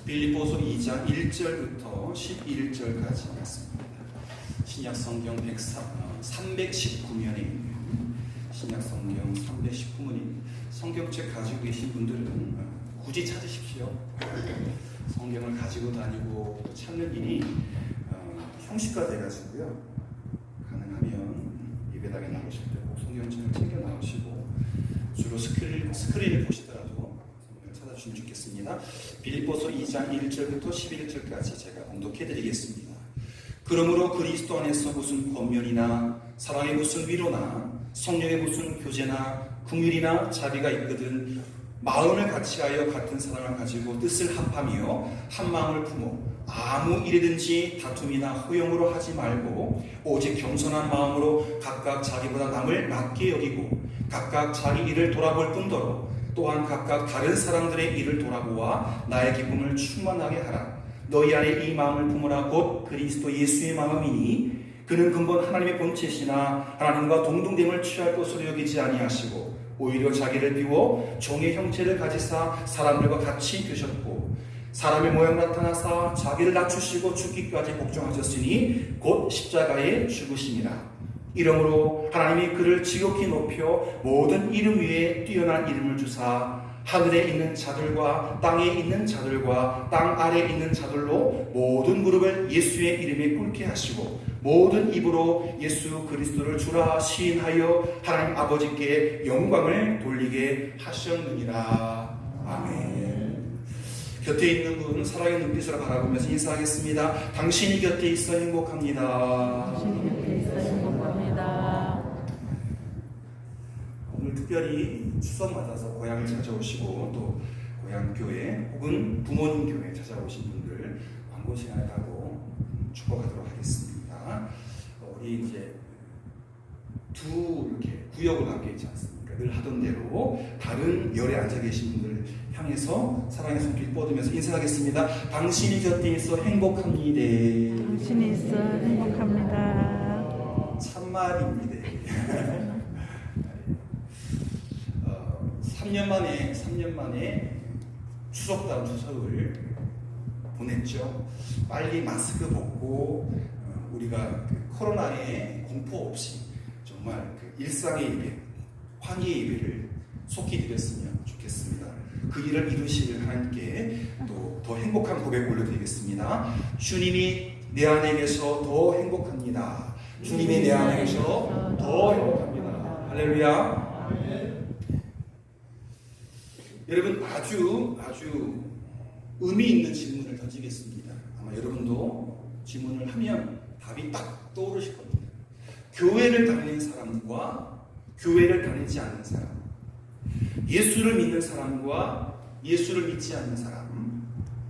빌립보서 2장 1절부터 11절까지 말씀입니다. 신약 성경 319면에 있는 신약 성경 319면이 성경책 가지고 계신 분들은 굳이 찾으십시오. 성경을 가지고 다니고 찾는 일이 형식화 돼가지고요. 가능하면 예배당에 나오실 때 꼭 성경책을 챙겨 나오시고 주로 스크린을 보시더라도 성경을 찾아주시면 좋겠습니다. 빌립보서 2장 1절부터 11절까지 제가 봉독해드리겠습니다. 그러므로 그리스도 안에서 무슨 권면이나 사랑의 무슨 위로나 성령의 무슨 교제나 긍휼이나 자비가 있거든 마음을 같이하여 같은 사랑을 가지고 뜻을 합하며 한 마음을 품어 아무 일이든지 다툼이나 허용으로 하지 말고 오직 겸손한 마음으로 각각 자기보다 남을 낮게 여기고 각각 자기 일을 돌아볼 뿐더러 또한 각각 다른 사람들의 일을 돌아보아 나의 기쁨을 충만하게 하라. 너희 안에 이 마음을 품으라. 곧 그리스도 예수의 마음이니 그는 근본 하나님의 본체시나 하나님과 동등됨을 취할 것으로 여기지 아니하시고 오히려 자기를 비워 종의 형체를 가지사 사람들과 같이 되셨고 사람의 모양 나타나사 자기를 낮추시고 죽기까지 복종하셨으니 곧 십자가에 죽으심이라. 이러므로 하나님이 그를 지극히 높여 모든 이름 위에 뛰어난 이름을 주사 하늘에 있는 자들과 땅에 있는 자들과 땅 아래에 있는 자들로 모든 무릎을 예수의 이름에 꿇게 하시고 모든 입으로 예수 그리스도를 주라 시인하여 하나님 아버지께 영광을 돌리게 하셨느니라. 아멘. 곁에 있는 분 사랑의 눈빛으로 바라보면서 인사하겠습니다. 당신이 곁에 있어 행복합니다. 당신이 곁에 있어 행복합니다. 오늘 특별히 추석 맞아서 고향을 찾아오시고 또 고향 교회 혹은 부모님 교회 찾아오신 분들 광고 시간을 가고 축복하도록 하겠습니다. 우리 이제 두 이렇게 구역을 갖게 있지 않습니까? 늘 하던 대로 다른 열에 앉아 계신 분들 향해서 사랑의 손길 뻗으면서 인사하겠습니다. 당신이 곁에 있어 행복합니다. 당신이 있어 행복합니다. 참말입니다. 3년 만에 추석 다음 추석을 보냈죠. 빨리 마스크 벗고 우리가 코로나에 공포 없이 정말 일상의 예배, 환희의 예배를 속히 드렸으면 좋겠습니다. 그 일을 이루실 하나님께 또 더 행복한 고백 올려드리겠습니다. 주님이 내 안에 계셔 더 행복합니다. 주님이 내 안에 계셔 더 행복합니다. 할렐루야. 여러분 아주 의미 있는 질문을 던지겠습니다. 아마 여러분도 질문을 하면 답이 딱 떠오르실 겁니다. 교회를 다니는 사람과 교회를 다니지 않는 사람, 예수를 믿는 사람과 예수를 믿지 않는 사람,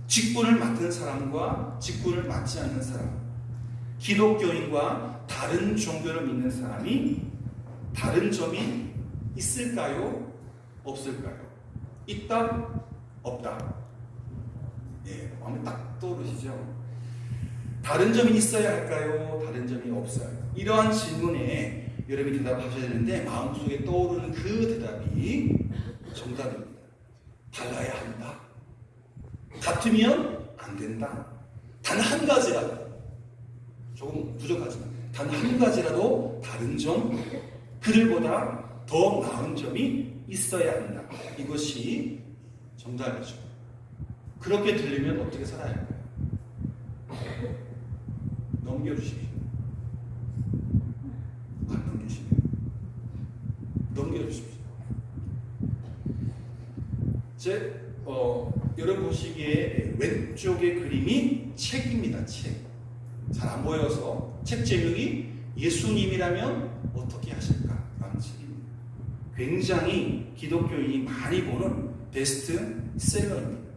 직분을 맡은 사람과 직분을 맡지 않는 사람, 기독교인과 다른 종교를 믿는 사람이 다른 점이 있을까요? 없을까요? 있다? 없다? 예, 마음에 딱 떠오르시죠? 다른 점이 있어야 할까요? 다른 점이 없어요? 이러한 질문에 여러분이 대답하셔야 되는데 마음속에 떠오르는 그 대답이 정답입니다. 달라야 한다. 같으면 안 된다. 단 한 가지라도, 조금 부족하지만 단 한 가지라도 다른 점, 그들보다 더 나은 점이 있어야 한다. 이것이 정답이죠. 그렇게 들리면 어떻게 살아야 할까요? 넘겨주십시오. 안 넘기시네요. 넘겨주십시오. 여러분 보시기에 왼쪽의 그림이 책입니다. 책. 잘 안 보여서 책 제목이 예수님이라면 어떻게 하실까? 라는 책입니다. 굉장히 기독교인이 많이 보는 베스트셀러입니다.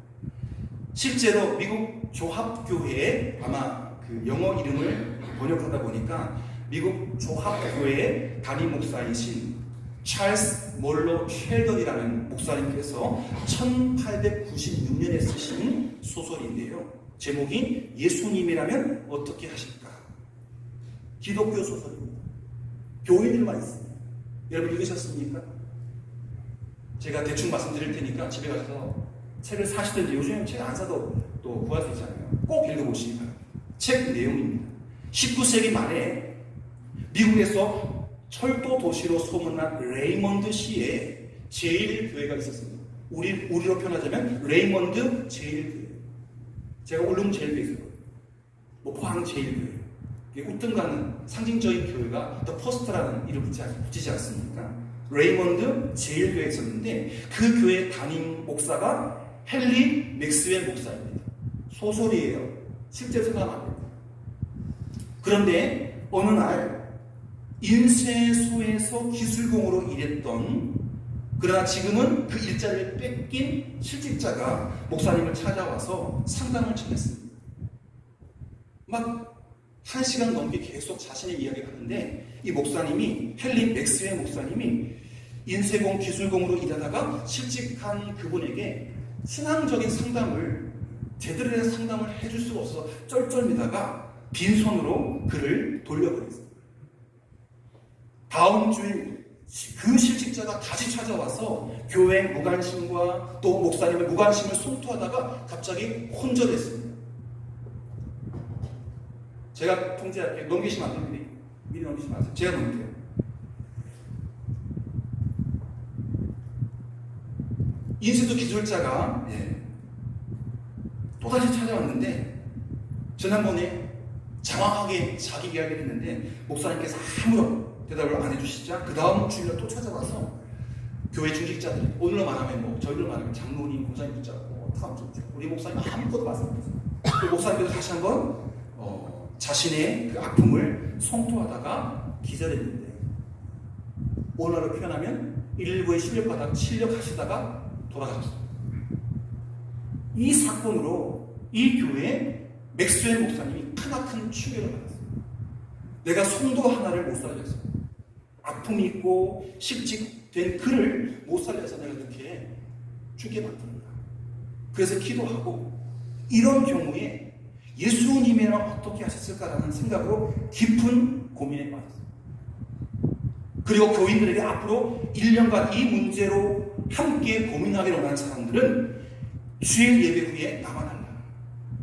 실제로 미국 조합교회에 아마 그 영어 이름을 번역하다 보니까 미국 조합교회의 담임 목사이신 찰스 몰로 쉘던이라는 목사님께서 1896년에 쓰신 소설인데요. 제목이 예수님이라면 어떻게 하실까? 기독교 소설입니다. 교인들만 있습니다. 여러분 읽으셨습니까? 제가 대충 말씀드릴 테니까 집에 가서 책을 사시든지 요즘에 책 안 사도 또 구할 수 있잖아요. 꼭 읽어보시기 바랍니다. 책 내용입니다. 19세기 말에 미국에서 철도 도시로 소문난 레이먼드 시에 제1교회가 있었습니다. 우리로 표현하자면 레이먼드 제1교회. 제가 울릉 제1교회 있었거든요. 뭐 포항 제1교회. 우등가는 상징적인 교회가 더 퍼스트라는 이름을 붙이지 않습니까? 레이먼드 제1교회에 있었는데 그 교회 담임 목사가 헨리 맥스웰 목사입니다. 소설이에요. 실제 생각 안 됩니다. 그런데 어느 날 인쇄소에서 기술공으로 일했던, 그러나 지금은 그 일자리를 뺏긴 실직자가 목사님을 찾아와서 상담을 전했습니다. 막 1시간 넘게 계속 자신의 이야기를 하는데 이 목사님이, 헨리 맥스웰 목사님이 인쇄공, 기술공으로 일하다가 실직한 그분에게 신앙적인 상담을, 제대로 된 상담을 해줄 수가 없어서 쩔쩔매다가 빈손으로 그를 돌려버렸습니다. 다음 주에 그 실직자가 다시 찾아와서 교회 무관심과 또 목사님의 무관심을 송투하다가 갑자기 혼절했습니다. 제가 통제할게요. 넘기시면 안 됩니다. 미리 넘기시면 안 돼요. 제가 넘길게요. 인쇄소 기술자가 또다시 찾아왔는데 지난번에 장황하게 자기 이야기를 했는데 목사님께서 아무런 대답을 안 해주시자 그 다음 주일날 또 찾아와서 교회 중직자들이, 오늘로 말하면 뭐 저희로 말하면 장로님, 권사님 붙잡고 다음 주 우리 목사님 아무것도 말씀드렸어요. 그 목사님께서 다시 한번 자신의 그 아픔을 송투하다가 기절했는데, 오늘로 표현하면 일부에 실력하시다가 돌아가셨습니다. 이 사건으로 이 교회에 맥스웰 목사님이 크나큰 충격을 받았습니다. 내가 성도 하나를 못 살렸어. 아픔이 있고 실직된 그를 못 살려서 내가 이렇게 죽게 만든다. 그래서 기도하고, 이런 경우에 예수님이랑 어떻게 하셨을까라는 생각으로 깊은 고민에 빠졌습니다. 그리고 교인들에게 앞으로 1년간 이 문제로 함께 고민하기로 원하는 사람들은 주일 예배 후에 나와달라.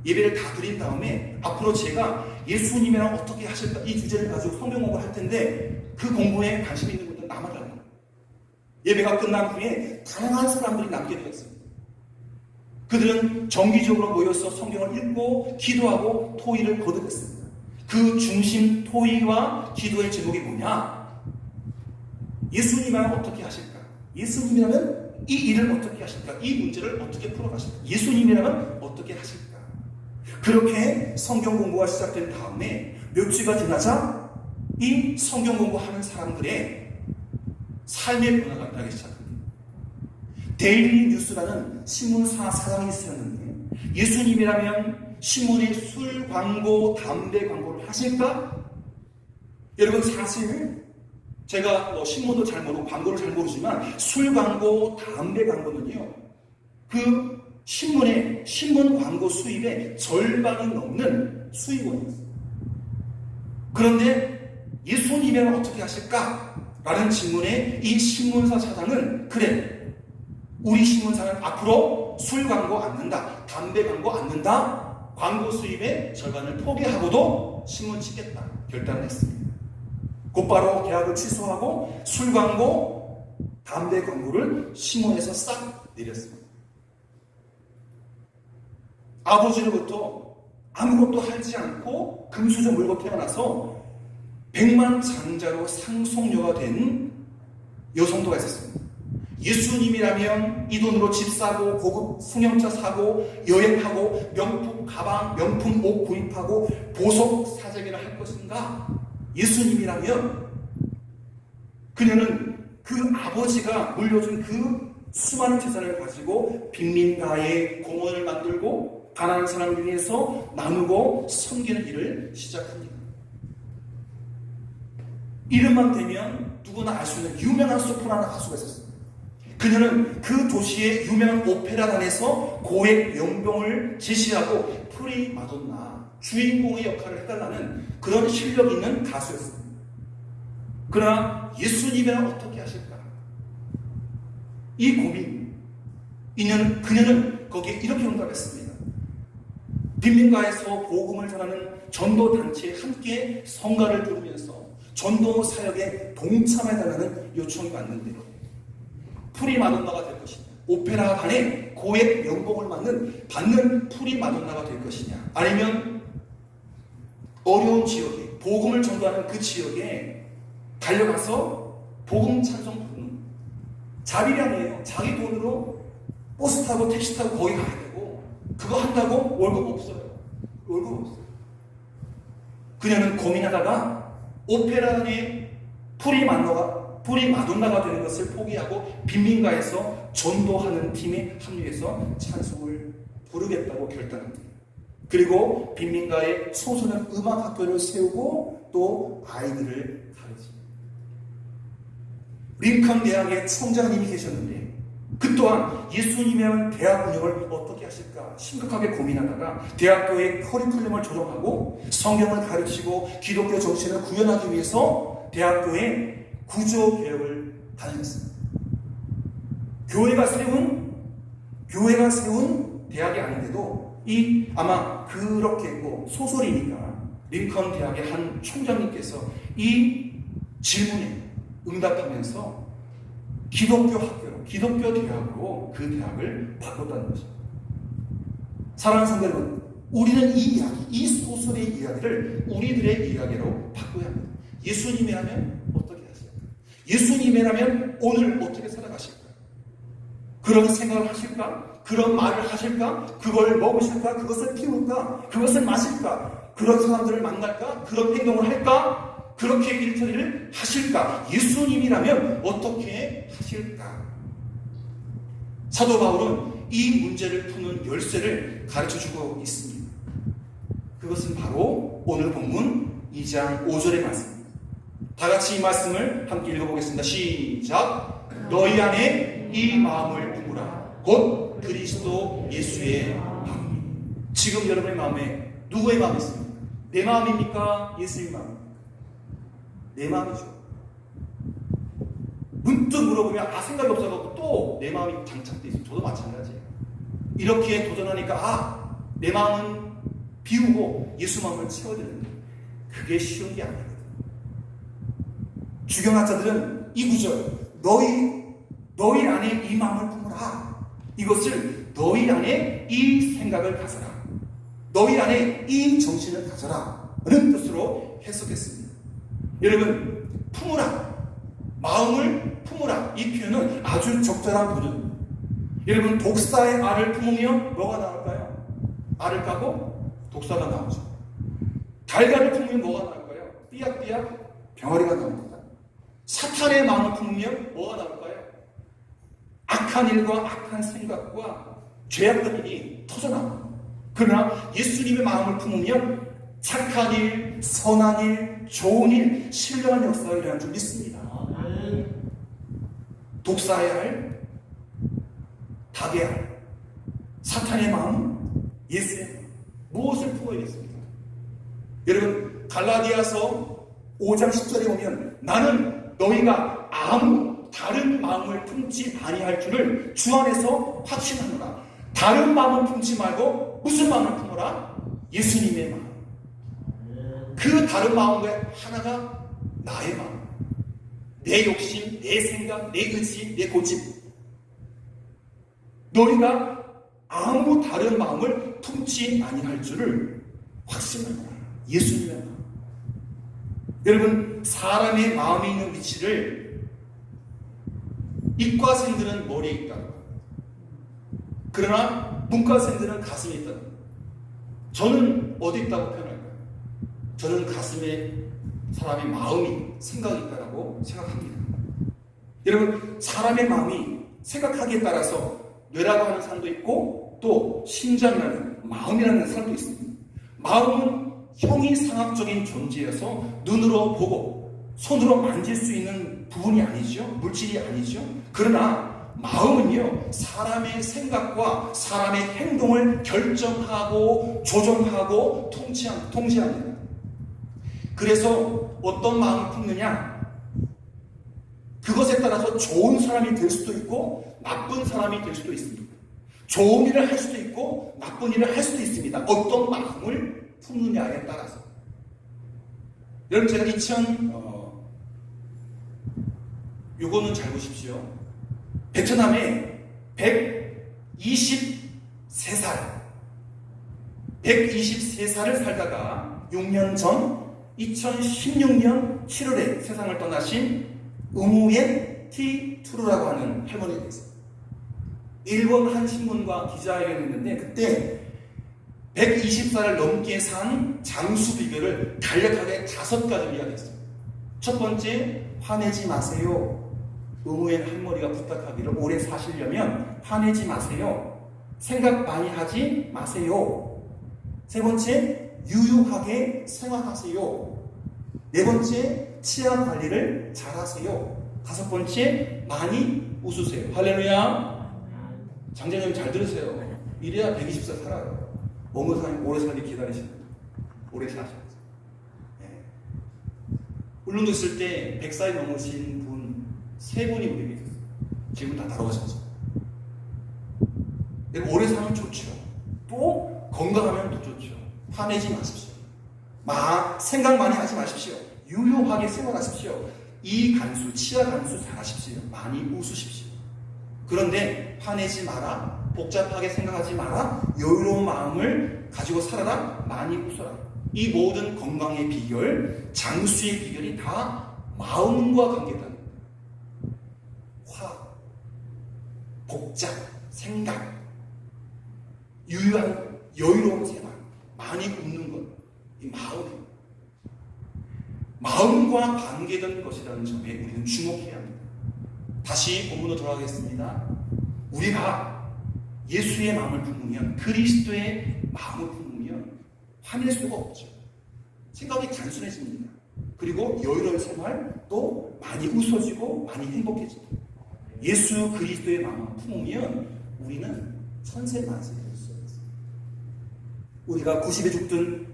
예배를 다 드린 다음에 앞으로 제가 예수님이랑 어떻게 하실까 이 주제를 가지고 성경 공부를 할 텐데 그 공부에 관심 있는 분들은 남아달라. 예배가 끝난 후에 다양한 사람들이 남게 되었습니다. 그들은 정기적으로 모여서 성경을 읽고 기도하고 토의를 거듭했습니다. 그 중심 토의와 기도의 제목이 뭐냐? 예수님이라면 어떻게 하실까? 예수님이라면 이 일을 어떻게 하실까? 이 문제를 어떻게 풀어가실까? 예수님이라면 어떻게 하실까? 그렇게 성경 공부가 시작된 다음에 몇 주가 지나자 이 성경 공부하는 사람들의 삶의 변화가 나기 시작합니다. 데일리 뉴스라는 신문사 사장이 있었는데, 예수님이라면 신문에 술 광고, 담배 광고를 하실까? 여러분, 사실 제가 신문도 잘 모르고 광고를 잘 모르지만 술 광고, 담배 광고는요, 그 신문 광고 수입의 절반이 넘는 수익원이었어요. 그런데 예수님이라면 어떻게 하실까? 라는 질문에 이 신문사 사장은, 그래, 우리 신문사는 앞으로 술 광고 안 넣는다, 담배 광고 안 넣는다, 광고 수입의 절반을 포기하고도 신문 찍겠다 결단을 했습니다. 곧바로 계약을 취소하고 술 광고, 담배 광고를 신문에서 싹 내렸습니다. 아버지로부터 아무것도 하지 않고 금수저 물고 태어나서 백만장자로 상속녀가 된 여성도가 있었습니다. 예수님이라면 이 돈으로 집 사고 고급 승용차 사고 여행하고 명품 가방, 명품 옷 구입하고 보석 사재기를 할 것인가? 예수님이라면 그녀는 그 아버지가 물려준 그 수많은 재산을 가지고 빈민가에 공원을 만들고 가난한 사람을 위해서 나누고 섬기는 일을 시작합니다. 이름만 대면 누구나 알 수 있는 유명한 소프라노 가수가 있었습니다. 그녀는 그 도시의 유명한 오페라단에서 고액 연봉을 지시하고 프리마돈나, 주인공의 역할을 해달라는 그런 실력 있는 가수였습니다. 그러나 예수님이란 어떻게 하실까? 이 고민, 그녀는 거기에 이렇게 응답했습니다. 빈민가에서 복음을 전하는 전도단체에 함께 성가를 부르면서 전도 사역에 동참해달라는 요청이 왔는데 프리마돈나가 될 것이냐, 오페라관의 고액 연봉을 받는 프리마돈나가 될 것이냐, 아니면 어려운 지역에 복음을 전도하는 그 지역에 달려가서 복음 찬송 부르는, 자비이 아니에요. 자기 돈으로 버스 타고 택시 타고 거기 가야 되고, 그거 한다고 월급 없어요. 월급 없어요. 그녀는 고민하다가 오페라관의 프리마돈나가 되는 것을 포기하고 빈민가에서 전도하는 팀에 합류해서 찬송을 부르겠다고 결단합니다. 그리고 빈민가에 소소한 음악학교를 세우고 또 아이들을 가르칩니다. 링컨 대학의 총장님이 계셨는데 그 또한 예수님이라는 대학 운영을 어떻게 하실까 심각하게 고민하다가 대학교의 커리큘럼을 조정하고 성경을 가르치고 기독교 정신을 구현하기 위해서 대학교의 구조개혁을 단행했습니다. 교회가 세운 대학이 아닌데도 아마 그렇게 했고, 소설이니까 링컨 대학의 한 총장님께서 이 질문에 응답하면서 기독교 학교로, 기독교 대학으로 그 대학을 바꿨다는 거죠. 사랑하는 성도 여러분, 우리는 이 이야기, 이 소설의 이야기를 우리들의 이야기로 바꿔야 합니다. 예수님이라면 어떻게 하실까? 예수님이라면 오늘 어떻게 살아가실까? 그런 생각을 하실까? 그런 말을 하실까? 그걸 먹으실까? 그것을 피울까? 그것을 마실까? 그런 사람들을 만날까? 그런 행동을 할까? 그렇게 일처리를 하실까? 예수님이라면 어떻게 하실까? 사도 바울은 이 문제를 푸는 열쇠를 가르쳐주고 있습니다. 그것은 바로 오늘 본문 2장 5절의 말씀입니다. 다 같이 이 말씀을 함께 읽어보겠습니다. 시작! 너희 안에 이 마음을 품으라. 곧 그리스도 예수의 마음이. 지금 여러분의 마음에 누구의 마음이 있습니까? 내 마음입니까? 예수의 마음입니까? 내 마음이죠. 문득 물어보면 생각이 없어서 또 내 마음이 장착되어 있어요. 저도 마찬가지예요. 이렇게 도전하니까 내 마음은 비우고 예수 마음을 채워드리는데 그게 쉬운 게 아니거든요. 주경학자들은 이 구절, 너희 안에 이 마음을 품으라, 이것을 너희 안에 이 생각을 가져라, 너희 안에 이 정신을 가져라 라는 뜻으로 해석했습니다. 여러분, 품으라, 마음을 품으라, 이 표현은 아주 적절한 표현입니다. 여러분, 독사의 알을 품으면 뭐가 나올까요? 알을 까고 독사가 나오죠. 달걀을 품으면 뭐가 나올까요? 삐약삐약 병아리가 나옵니다. 사탄의 마음을 품으면 뭐가 나올까요? 악한 일과 악한 생각과 죄악된 일이 터져나옵니다. 그러나 예수님의 마음을 품으면 착한 일, 선한 일, 좋은 일, 신령한 역사가 일어나는 줄 믿습니다. 독사의 알, 닭의 알, 사탄의 마음, 예수의 마음, 무엇을 품어야겠습니까? 여러분, 갈라디아서 5장 10절에 보면 나는 너희가 아무 다른 마음을 품지 아니할 줄을 주 안에서 확신하노라. 다른 마음을 품지 말고 무슨 마음을 품어라? 예수님의 마음. 그 다른 마음과 하나가 나의 마음, 내 욕심, 내 생각, 내 의지, 내 고집. 너희가 아무 다른 마음을 품지 아니할 줄을 확신하노라. 예수님의 마음. 여러분, 사람의 마음이 있는 위치를 이과생들은 머리에 있다, 그러나 문과생들은 가슴에 있다. 저는 어디 있다고 표현할까요? 저는 가슴에 사람의 마음이, 생각이 있다고 생각합니다. 여러분, 사람의 마음이 생각하기에 따라서 뇌라고 하는 사람도 있고 또 심장이라는, 마음이라는 사람도 있습니다. 마음은 형이상학적인 존재여서 눈으로 보고 손으로 만질 수 있는 부분이 아니죠. 물질이 아니죠. 그러나 마음은요, 사람의 생각과 사람의 행동을 결정하고 조정하고 통치합니다. 그래서 어떤 마음을 품느냐, 그것에 따라서 좋은 사람이 될 수도 있고 나쁜 사람이 될 수도 있습니다. 좋은 일을 할 수도 있고 나쁜 일을 할 수도 있습니다. 어떤 마음을 품느냐에 따라서. 여러분 제가 요거는 잘 보십시오. 베트남에 123살을 살다가 6년 전 2016년 7월에 세상을 떠나신 응우옌 티 투루라고 하는 할머니가 있어요. 일본 한 신문과 기자회견을 했는데 그때 120살을 넘게 산 장수 비결을 간략하게 5가지를 이야기했어요. 첫 번째, 화내지 마세요. 응우옌 할머니가 부탁하기를 오래 사시려면 화내지 마세요. 생각 많이 하지 마세요. 세 번째, 유유하게 생활하세요. 네 번째, 치아 관리를 잘하세요. 다섯 번째, 많이 웃으세요. 할렐루야. 장자님 잘 들으세요. 이래야 120살 살아요. 오래 살기 기다리시는 거예요. 오래 사셔야죠. 네. 울릉도 있을 때 100살이 넘으신 분 3분이 우리 계셨어요. 지금 다 돌아가셨죠. 오래 살면 좋죠. 또 건강하면 더 좋죠. 화내지 마십시오. 생각 많이 하지 마십시오. 유효하게 생활하십시오. 이 간수, 치아 간수 잘하십시오. 많이 웃으십시오. 그런데 화내지 마라, 복잡하게 생각하지 마라, 여유로운 마음을 가지고 살아라, 많이 웃어라. 이 모든 건강의 비결, 장수의 비결이 다 마음과 관계다. 복잡, 생각, 유효한, 여유로운 생활, 많이 웃는 것, 이 마음입니다. 마음과 관계된 것이라는 점에 우리는 주목해야 합니다. 다시 본문으로 돌아가겠습니다. 우리가 예수의 마음을 품으면, 그리스도의 마음을 품으면 화낼 수가 없죠. 생각이 단순해집니다. 그리고 여유로운 생활, 또 많이 웃어지고 많이 행복해집니다. 예수 그리스도의 마음을 품으면 우리는 천생만세를 할 수 있습니다. 우리가 90에 죽든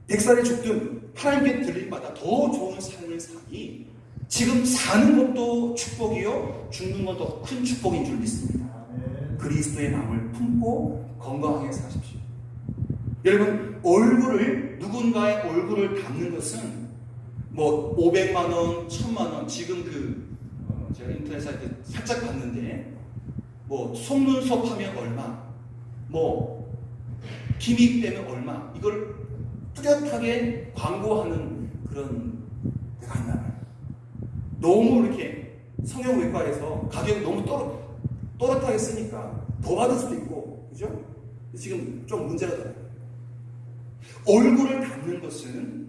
100살에 죽든 하나님께 들림받아 더 좋은 삶을 사니 지금 사는 것도 축복이요, 죽는 것도 큰 축복인 줄 믿습니다. 그리스도의 마음을 품고 건강하게 사십시오. 여러분, 누군가의 얼굴을 담는 것은 500만 원, 1000만 원, 지금 제가 인터넷 사이트 살짝 봤는데 속눈썹 하면 얼마, 기믹 빼면 얼마, 이걸 뚜렷하게 광고하는 그런 데가 있나 봐요. 너무 이렇게 성형외과에서 가격이 너무 또렷하게 쓰니까 더 받을 수도 있고, 그죠? 지금 좀 문제가 되는 거예요. 얼굴을 담는 것은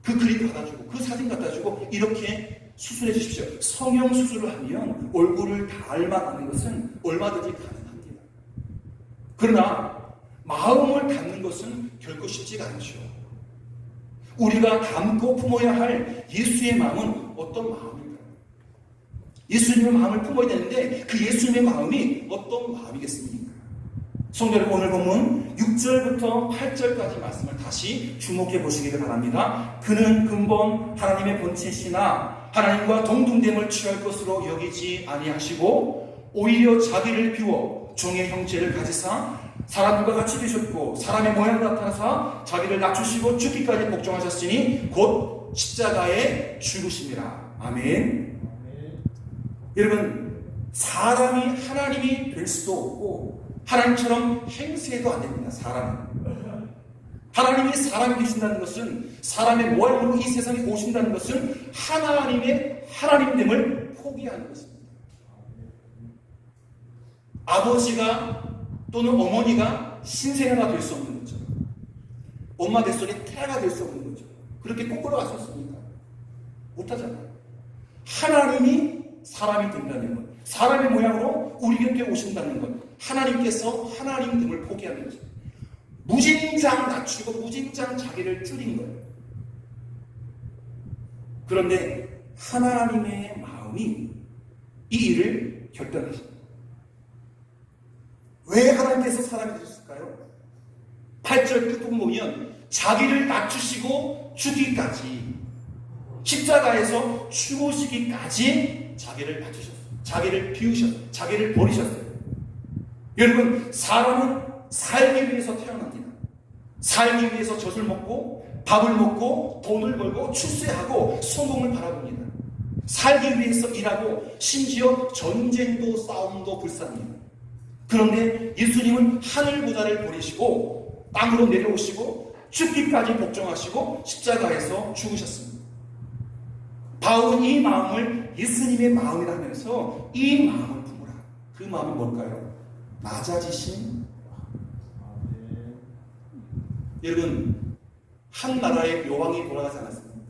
그 그림 갖다주고 그 사진 갖다주고 이렇게 수술해 주십시오. 성형 수술을 하면 얼굴을 닮아가는 것은 얼마든지 가능합니다. 그러나 마음을 담는 것은 결코 쉽지가 않죠. 우리가 담고 품어야 할 예수의 마음은 어떤 마음일까요? 예수님의 마음을 품어야 되는데 그 예수님의 마음이 어떤 마음이겠습니까? 성도 여러분, 오늘 본문 6절부터 8절까지 말씀을 다시 주목해 보시기를 바랍니다. 그는 근본 하나님의 본체시나 하나님과 동등됨을 취할 것으로 여기지 아니하시고 오히려 자기를 비워 종의 형체를 가지사 사람들과 같이 되셨고 사람의 모양을 나타나사 자기를 낮추시고 죽기까지 복종하셨으니 곧 십자가에 죽으심이라. 아멘. 여러분, 사람이 하나님이 될 수도 없고 하나님처럼 행세해도 안 됩니다. 하나님이 사람이 되신다는 것은, 사람의 모양으로 이 세상에 오신다는 것은 하나님의 하나님됨을 포기하는 것입니다. 아버지가 또는 어머니가 신생아가 될 수 없는 거죠. 엄마 뱃속에 태아가 될 수 없는 거죠. 그렇게 꼭 끌어갔었습니까? 못하잖아요. 하나님이 사람이 된다는 것, 사람의 모양으로 우리 곁에 오신다는 것, 하나님께서 하나님됨을 포기하는 거죠. 무진장 낮추고 무진장 자기를 줄인 거예요. 그런데 하나님의 마음이 이 일을 결단하십니다. 왜 하나님께서 사람이 되셨을까요? 8절 끝부분 보면 자기를 낮추시고 죽기까지, 십자가에서 죽으시기까지 자기를 낮추셨어요. 자기를 비우셨어요. 자기를 버리셨어요. 여러분, 사람은 살기 위해서 태어납니다. 살기 위해서 젖을 먹고 밥을 먹고 돈을 벌고 출세하고 성공을 바라봅니다. 살기 위해서 일하고 심지어 전쟁도 싸움도 불사합니다. 그런데 예수님은 하늘보다를 버리시고 땅으로 내려오시고 죽기까지 복종하시고 십자가에서 죽으셨습니다. 바울은 이 마음을 예수님의 마음이라 하면서 이 마음을 품으라. 그 마음이 뭘까요? 낮아지신 마음. 여러분, 한 나라의 여왕이 돌아가지 않았습니까?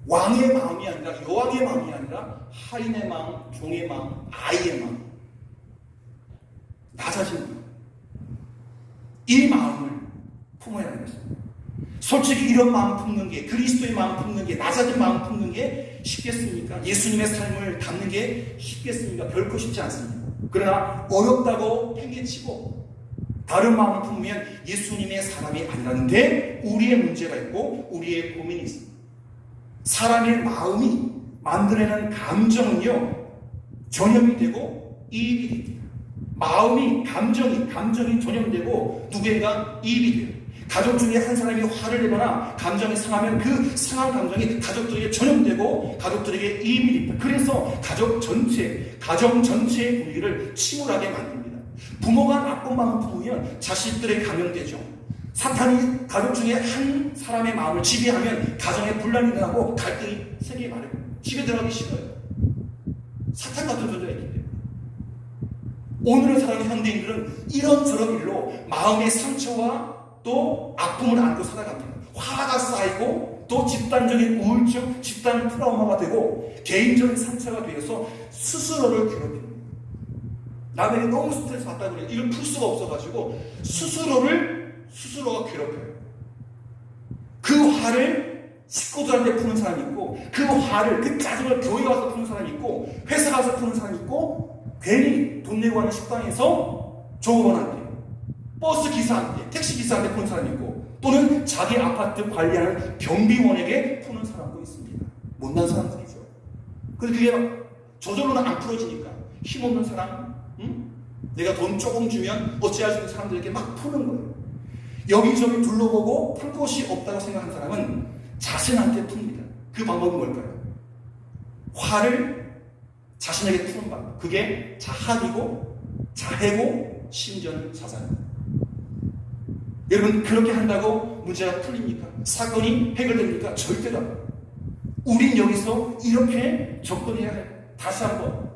왕의 마음이 아니라, 여왕의 마음이 아니라 하인의 마음, 종의 마음, 아이의 마음, 낮아진 마음, 이 마음을 품어야 하는 것입니다. 솔직히 이런 마음 품는 게, 그리스도의 마음 품는 게, 낮아진 마음 품는 게 쉽겠습니까? 예수님의 삶을 담는 게 쉽겠습니까? 결코 쉽지 않습니다. 그러나 어렵다고 팽개치고 다른 마음을 품으면 예수님의 사람이 아니라는데 우리의 문제가 있고 우리의 고민이 있습니다. 사람의 마음이 만들어내는 감정은요, 전염이 되고 이입이 됩니다. 마음이, 감정이 전염되고 누군가 이입이 돼요. 가족 중에 한 사람이 화를 내거나 감정이 상하면 그 상한 감정이 가족들에게 전염되고 가족들에게 이입이 됩니다. 그래서 가정 전체의 분위기를 침울하게 만듭니다. 부모가 나쁜 마음을 품으면 자식들에게 감염되죠. 사탄이 가족 중에 한 사람의 마음을 지배하면 가정에 분란이 일어나고 갈등이 생기게 마련입니다. 집에 들어가기 싫어요. 사탄 같은 존재가 있기 때문에. 오늘을 살아가는 현대인들은 이런저런 일로 마음의 상처와 또 아픔을 안고 살아갑니다. 화가 쌓이고 또 집단적인 우울증, 집단 트라우마가 되고 개인적인 상처가 되어서 스스로를 괴롭힙니다. 남에게 너무 스트레스 받다 그래요. 이걸 풀 수가 없어가지고 스스로가 괴롭혀요. 그 화를 식구들한테 푸는 사람이 있고, 그 화를, 그 짜증을 교회 와서 푸는 사람이 있고, 회사 가서 푸는 사람이 있고, 괜히 돈 내고 하는 식당에서 조업원한테, 버스 기사한테, 택시 기사한테 푸는 사람이 있고, 또는 자기 아파트 관리하는 경비원에게 푸는 사람도 있습니다. 못난 사람들이죠. 그런데 그게 저절로는 안 풀어지니까 힘없는 사람, 내가 돈 조금 주면 어찌할 수 있는 사람들에게 막 푸는 거예요. 여기저기 둘러보고 풀 곳이 없다고 생각하는 사람은 자신한테 풉니다. 그 방법은 뭘까요? 화를 자신에게 푸는 방법. 그게 자학이고 자해고 심지어는 자살입니다. 여러분, 그렇게 한다고 문제가 풀립니까? 사건이 해결됩니까? 절대로 안 돼요. 우린 여기서 이렇게 접근해야 해요. 다시 한번,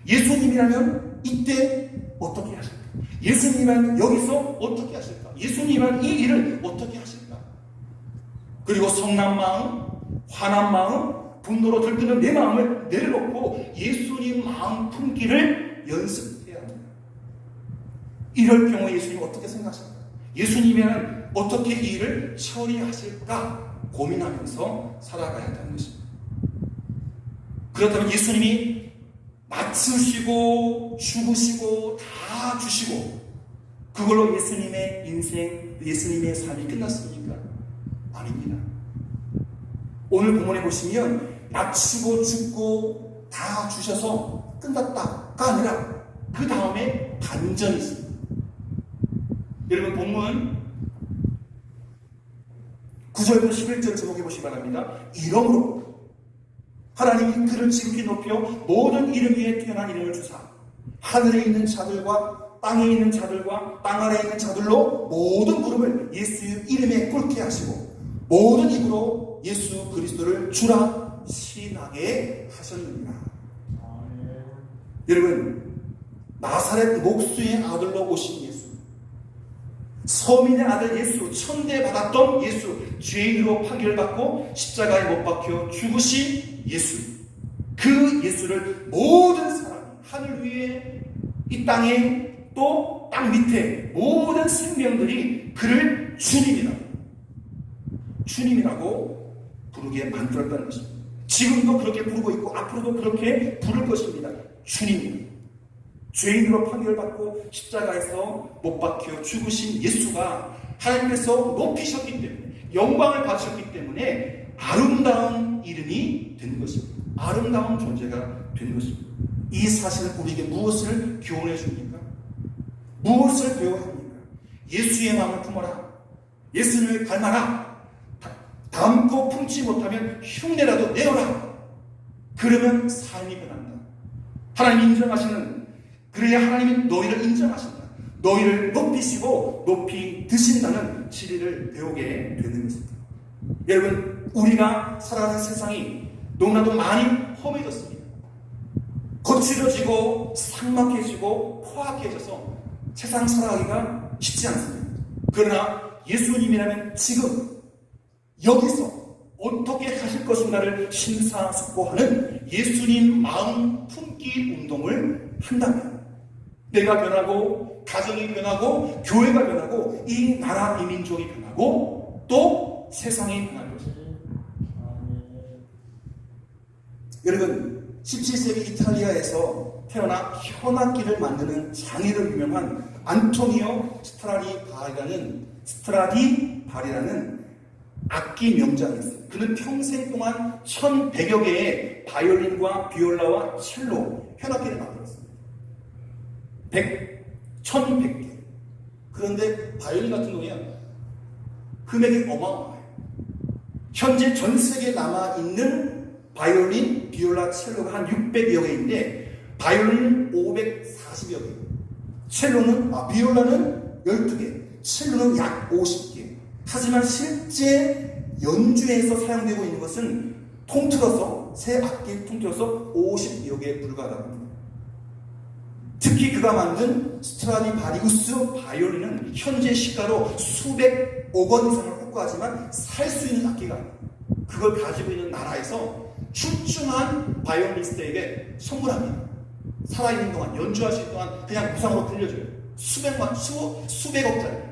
예수님이라면 이때 어떻게 하실까? 예수님이라면 여기서 어떻게 하실까? 예수님이라면 이 일을 어떻게 하실까? 그리고 성난 마음, 화난 마음, 분노로 들뜨는 내 마음을 내려놓고 예수님 마음 품기를 연습해야 합니다. 이럴 경우에 예수님 어떻게 생각하실까? 예수님이라면 어떻게 이 일을 처리하실까? 고민하면서 살아가야 한다는 것입니다. 그렇다면 예수님이 낮추시고 죽으시고 다 주시고 그걸로 예수님의 인생, 예수님의 삶이 끝났습니까? 아닙니다. 오늘 본문에 보시면 낮추고 죽고 다 주셔서 끝났다가 아니라 그 다음에 반전이 있습니다. 여러분, 본문 9절부터 11절 주목해 보시기 바랍니다. 이러므로 하나님이 그를 지극히 높여 모든 이름 위에 태어난 이름을 주사 하늘에 있는 자들과 땅에 있는 자들과 땅 아래에 있는 자들로 모든 무릎을 예수 이름에 꿇게 하시고 모든 입으로 예수 그리스도를 주라 시인하게 하셨느니라. 여러분, 나사렛 목수의 아들로 오신 예수, 서민의 아들 예수, 천대받았던 예수, 죄인으로 판결받고 십자가에 못 박혀 죽으신 예수, 그 예수를 모든 사람이 하늘 위에 이 땅에 또 땅 밑에 모든 생명들이 그를 주님이라고 부르게 만들었다는 것입니다. 지금도 그렇게 부르고 있고 앞으로도 그렇게 부를 것입니다. 주님, 죄인으로 판결받고 십자가에서 못 박혀 죽으신 예수가 하나님께서 높이셨기 때문에, 영광을 받으셨기 때문에 아름다운 이름이 된 것입니다. 아름다운 존재가 된 것입니다. 이 사실은 우리에게 무엇을 교훈해 줍니까? 무엇을 배워야 합니까? 예수의 마음을 품어라. 예수님을 닮아라. 닮고 품지 못하면 흉내라도 내어라. 그러면 삶이 변한다. 하나님이 인정하시는, 그래야 하나님이 너희를 인정하신다. 너희를 높이시고 높이 드신다는 진리를 배우게 되는 것입니다. 여러분, 우리가 살아가는 세상이 너무나도 많이 험해졌습니다. 거칠어지고 삭막해지고 포악해져서 세상 살아가기가 쉽지 않습니다. 그러나 예수님이라면 지금 여기서 어떻게 하실 것인가를 심사숙고하는 예수님 마음 품기 운동을 한다면 내가 변하고 가정이 변하고 교회가 변하고 이 나라 이 민족이 변하고 또 세상이 변할 것입니다. 여러분, 17세기 이탈리아에서 태어나 현악기를 만드는 장애로 유명한 안토니오 스트라디바리라는 악기 명장이 있어요. 그는 평생 동안 1100여 개의 바이올린과 비올라와 첼로, 현악기를 만들었습니다. 1100개. 그런데 바이올린 같은 경우에는 금액이 어마어마해요. 현재 전 세계에 남아있는 바이올린, 비올라, 첼로가 한 600여 개인데 바이올린 540여 개, 비올라는 12개, 첼로는 약 50개. 하지만 실제 연주에서 사용되고 있는 것은 통틀어서, 새 악기 통틀어서 50여 개에 불과하다고 합니다. 특히 그가 만든 스트라디바리우스 바이올린은 현재 시가로 수백억 원 이상을 호가하지만 살 수 있는 악기가 아니에요. 그걸 가지고 있는 나라에서 출중한 바이올리니스트에게 선물합니다. 살아있는 동안, 연주하실 동안 그냥 무상으로 들려줘요. 수백억짜리.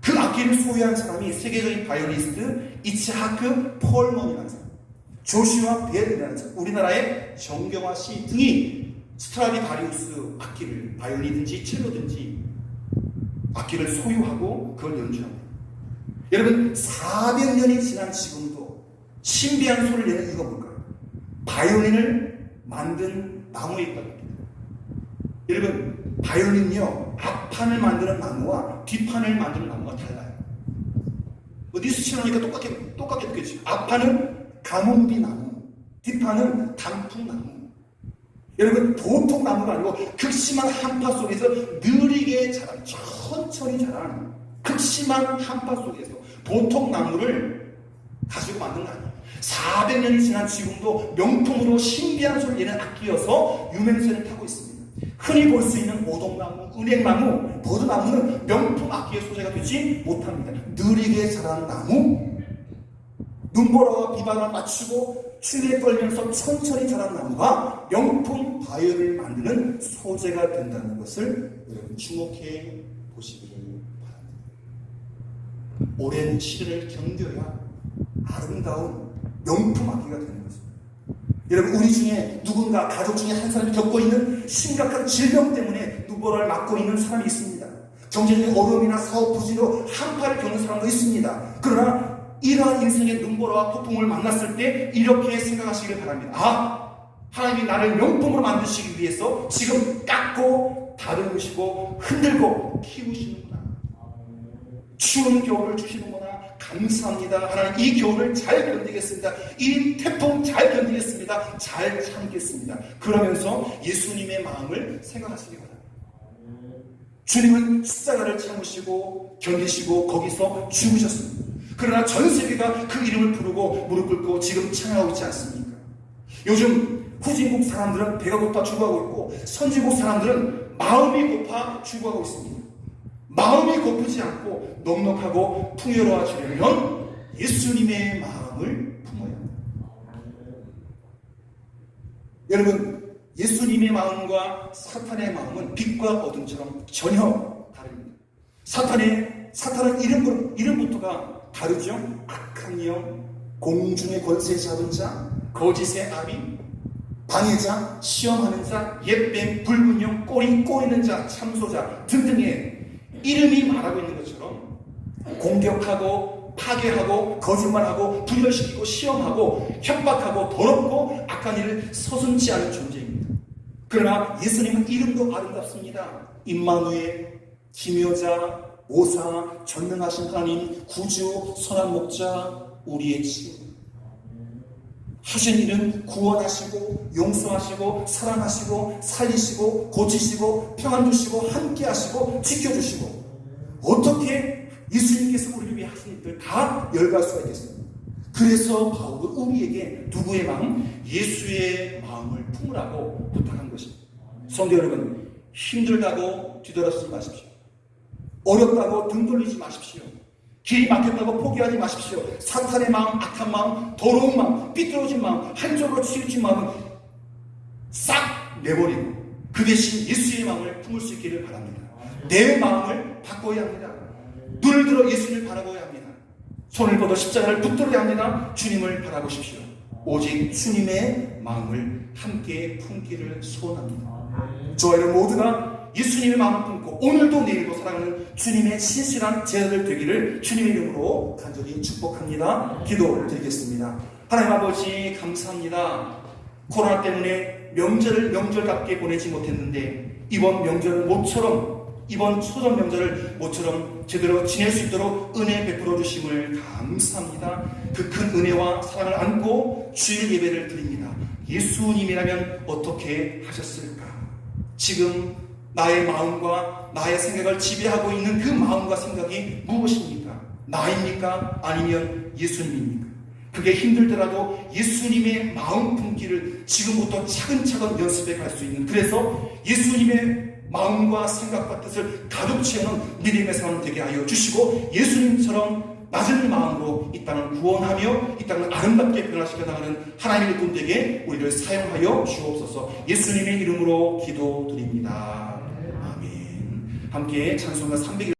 그 악기를 소유한 사람이 세계적인 바이올리니스트 이츠하크 폴먼이라는 사람, 조슈아 벨이라는 사람, 우리나라의 정경화 씨 등이 스트라디바리우스 악기를, 바이올린이든지 첼로든지 악기를 소유하고 그걸 연주합니다. 여러분, 400년이 지난 지금도 신비한 소리를 내는 이유가 뭘까요? 바이올린을 만든 나무에 있다고 합니다. 여러분, 바이올린은요, 앞판을 만드는 나무와 뒷판을 만드는 나무가 달라요. 뉴스처럼니까 똑같게 느껴지죠. 앞판은 가뭄비 나무, 뒷판은 단풍 나무. 여러분, 보통 나무가 아니고 극심한 한파 속에서 느리게 자란, 천천히 자란 극심한 한파 속에서 보통 나무를 가지고 만든 거 아니에요. 400년이 지난 지금도 명품으로 신비한 소리를 내는 악기여서 유명세를 타고 있습니다. 흔히 볼 수 있는 오동나무, 은행나무, 버드나무는 명품 악기의 소재가 되지 못합니다. 느리게 자라는 나무, 눈보라와 비바람을 맞추고 추위에 떨면서 천천히 자란 나무가 명품 바이올린을 만드는 소재가 된다는 것을 여러분 주목해 보시기를 바랍니다. 오랜 시련을 견뎌야 아름다운 명품 악기가 되는 것입니다. 여러분, 우리 중에 누군가 가족 중에 한 사람이 겪고 있는 심각한 질병 때문에 눈보라를 맞고 있는 사람이 있습니다. 경제적인 어려움이나 사업 부진으로 한파를 겪는 사람도 있습니다. 그러나 이러한 인생의 눈보라와 폭풍을 만났을 때 이렇게 생각하시길 바랍니다. 하나님이 나를 명품으로 만드시기 위해서 지금 깎고 다듬으시고 흔들고 키우시는구나. 추운 겨울을 주시는구나. 감사합니다. 하나님, 이 겨울을 잘 견디겠습니다. 이 태풍 잘 견디겠습니다. 잘 참겠습니다. 그러면서 예수님의 마음을 생각하시기 바랍니다. 주님은 십자가를 참으시고 견디시고 거기서 죽으셨습니다. 그러나 전 세계가 그 이름을 부르고 무릎 꿇고 지금 찬양하고 있지 않습니까? 요즘 후진국 사람들은 배가 고파 죽어가고 있고 선진국 사람들은 마음이 고파 죽어가고 있습니다. 마음이 고프지 않고 넉넉하고 풍요로워지려면 예수님의 마음을 품어야 합니다. 여러분, 예수님의 마음과 사탄의 마음은 빛과 어둠처럼 전혀 다릅니다. 사탄은 이름부터가 다르죠. 악한 영, 공중의 권세 잡은 자, 거짓의 아비, 방해자, 시험하는 자, 옛뱀, 붉은 영, 꼬이는 자, 참소자 등등의 이름이 말하고 있는 것처럼 공격하고 파괴하고 거짓말하고 분열시키고 시험하고 협박하고 더럽고 악한 일을 서슴지 않은 존재입니다. 그러나 예수님은 이름도 아름답습니다. 임마누엘, 기묘자, 모사, 전능하신 하나님, 구주, 선한 목자, 우리의 치유. 하신 일은 구원하시고 용서하시고 사랑하시고 살리시고 고치시고 평안 주시고 함께 하시고 지켜주시고, 어떻게 예수님께서 우리를 위해 하신 일들 다 열거할 수가 있겠습니까? 그래서 바울은 우리에게 누구의 마음? 예수의 마음을 품으라고 부탁한 것입니다. 성도 여러분, 힘들다고 뒤돌아서지 마십시오. 어렵다고 등 돌리지 마십시오. 길이 막혔다고 포기하지 마십시오. 사탄의 마음, 악한 마음, 더러운 마음, 삐뚤어진 마음, 한쪽으로 치우친 마음은 싹 내버리고 그 대신 예수의 마음을 품을 수 있기를 바랍니다. 내 마음을 바꿔야 합니다. 눈을 들어 예수님을 바라보아야 합니다. 손을 뻗어 십자가를 붙들어야 합니다. 주님을 바라보십시오. 오직 주님의 마음을 함께 품기를 소원합니다. 저와 여러분 모두가 예수님의 마음을 품고 오늘도 내일도 사랑하는 주님의 신실한 제자들 되기를 주님의 이름으로 간절히 축복합니다. 기도드리겠습니다. 하나님 아버지, 감사합니다. 코로나 때문에 명절을 명절답게 보내지 못했는데 이번 명절은 모처럼, 이번 초전 명절을 모처럼 제대로 지낼 수 있도록 은혜 베풀어 주심을 감사합니다. 그 큰 은혜와 사랑을 안고 주일 예배를 드립니다. 예수님이라면 어떻게 하셨을까? 지금 나의 마음과 나의 생각을 지배하고 있는 그 마음과 생각이 무엇입니까? 나입니까? 아니면 예수님입니까? 그게 힘들더라도 예수님의 마음 품기를 지금부터 차근차근 연습해 갈 수 있는, 그래서 예수님의 마음과 생각과 뜻을 가득 채우는 믿음의 사람 되게 하여 주시고, 예수님처럼 낮은 마음으로 이 땅을 구원하며 이 땅을 아름답게 변화시켜 나가는 하나님의 돈 되게 우리를 사용하여 주옵소서. 예수님의 이름으로 기도드립니다. 아멘. 함께 찬송가 300일